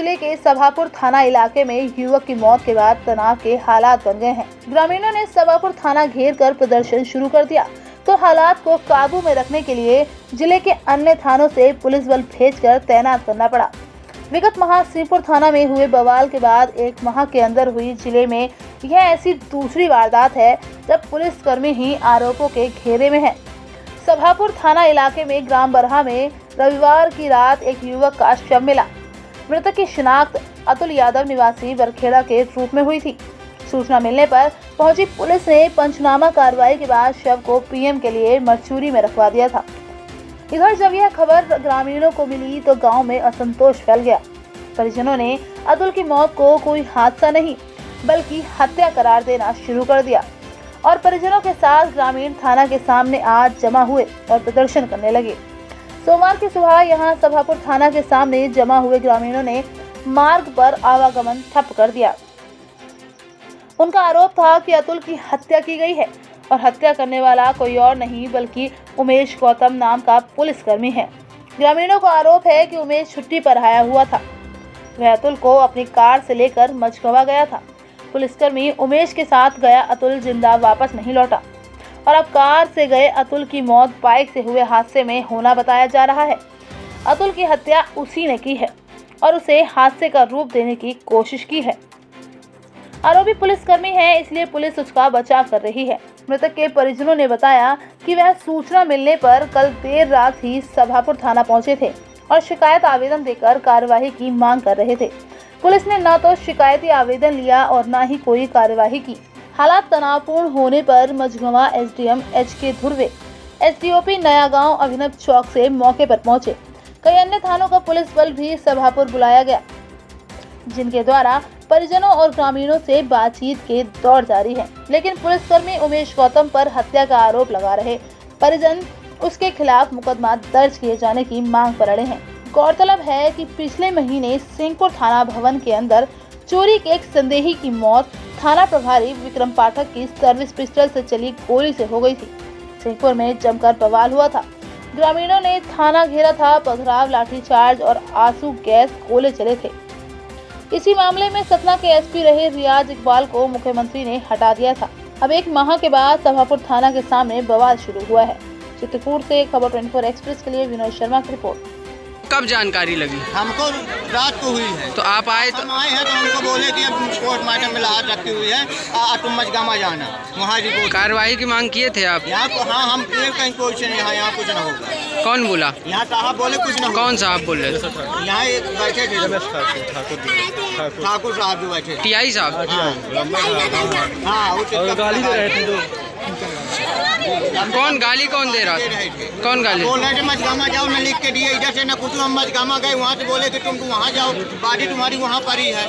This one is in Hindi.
जिले के सभापुर थाना इलाके में युवक की मौत के बाद तनाव के हालात बन गए हैं। ग्रामीणों ने सभापुर थाना घेर कर प्रदर्शन शुरू कर दिया, तो हालात को काबू में रखने के लिए जिले के अन्य थानों से पुलिस बल भेजकर तैनात करना पड़ा। विगत माह सिंहपुर थाना में हुए बवाल के बाद एक माह के अंदर हुई जिले में यह ऐसी दूसरी वारदात है जब पुलिसकर्मी ही आरोपों के घेरे में है। सभापुर थाना इलाके में ग्राम बरहा में रविवार की रात एक युवक का शव मिला। मृतक की शिनाख्त अतुल यादव निवासी बरखेड़ा के रूप में हुई थी। सूचना मिलने पर पहुंची पुलिस ने पंचनामा कार्रवाई के बाद शव को पीएम के लिए मरचूरी में रखवा दिया था। इधर जब यह खबर ग्रामीणों को मिली तो गांव में असंतोष फैल गया। परिजनों ने अतुल की मौत को कोई हादसा नहीं बल्कि हत्या करार देना शुरू कर दिया और परिजनों के साथ ग्रामीण थाना के सामने आज जमा हुए और प्रदर्शन करने लगे। सोमवार की सुबह यहां सभापुर थाना के सामने जमा हुए ग्रामीणों ने मार्ग पर आवागमन ठप कर दिया। उनका आरोप था कि अतुल की हत्या की गई है और हत्या करने वाला कोई और नहीं बल्कि उमेश गौतम नाम का पुलिसकर्मी है। ग्रामीणों का आरोप है कि उमेश छुट्टी पर आया हुआ था। वह अतुल को अपनी कार से लेकर मझगवा गया था। पुलिसकर्मी उमेश के साथ गया अतुल जिंदा वापस नहीं लौटा और अब कार से गए अतुल की मौत बाइक से हुए हादसे में होना बताया जा रहा है। अतुल की हत्या उसी ने की है और उसे हादसे का रूप देने की कोशिश की है। आरोपी पुलिसकर्मी है, इसलिए पुलिस उसका बचाव कर रही है। मृतक के परिजनों ने बताया कि वह सूचना मिलने पर कल देर रात ही सभापुर थाना पहुंचे थे और शिकायत आवेदन देकर कार्यवाही की मांग कर रहे थे। पुलिस ने न तो शिकायती आवेदन लिया और न ही कोई कार्यवाही की। हालात तनावपूर्ण होने पर Majhgawan SDM HK Dhurve, SDOP नया गांव अभिनव चौक से मौके पर पहुंचे। कई अन्य थानों का पुलिस बल भी सभापुर बुलाया गया, जिनके द्वारा परिजनों और ग्रामीणों से बातचीत के दौर जारी है। लेकिन पुलिसकर्मी उमेश गौतम पर हत्या का आरोप लगा रहे परिजन उसके खिलाफ मुकदमा दर्ज किए जाने की मांग पर अड़े हैं। गौरतलब है कि पिछले महीने सिंहपुर थाना भवन के अंदर चोरी के एक संदेही की मौत थाना प्रभारी विक्रम पाठक की सर्विस पिस्टल से चली गोली से हो गई थी। सिंहपुर में जमकर बवाल हुआ था। ग्रामीणों ने थाना घेरा था, पथराव, लाठीचार्ज और आंसू गैस गोले चले थे। इसी मामले में सतना के एसपी रहे रियाज इकबाल को मुख्यमंत्री ने हटा दिया था। अब एक माह के बाद सभापुर थाना के सामने बवाल शुरू हुआ है। चित्रकूट से खबर 24 एक्सप्रेस के लिए विनोद शर्मा की रिपोर्ट। कब जानकारी लगी? हमको रात को हुई है। तो आप आए? तो हम आए हैं तो हमको बोले कि अब पोस्टमार्टम में लाश रखी हुई है, तुम मझगामा जाना, वहाँ रिपोर्ट। कार्रवाई की मांग किए थे आप? यहाँ को हाँ हम कहीं कुछ नहीं, यहाँ कुछ ना होगा। कौन बोला? यहाँ साहब बोले कुछ ना होगा। कौन साहब बोल रहे? यहाँ एक बैठे थे ठाकुर साहब जो बैठे। TI साहब? हाँ गाली दे रहे थे। कौन गाली कौन दे रहा था? कौन गाली? बोल रहे थे मझगामा जाओ, मैं लिख के दिए इधर से न कुछ। हम मझगामा गए, वहाँ से बोले कि तुम वहाँ जाओ, बाड़ी तुम्हारी वहाँ पर ही है।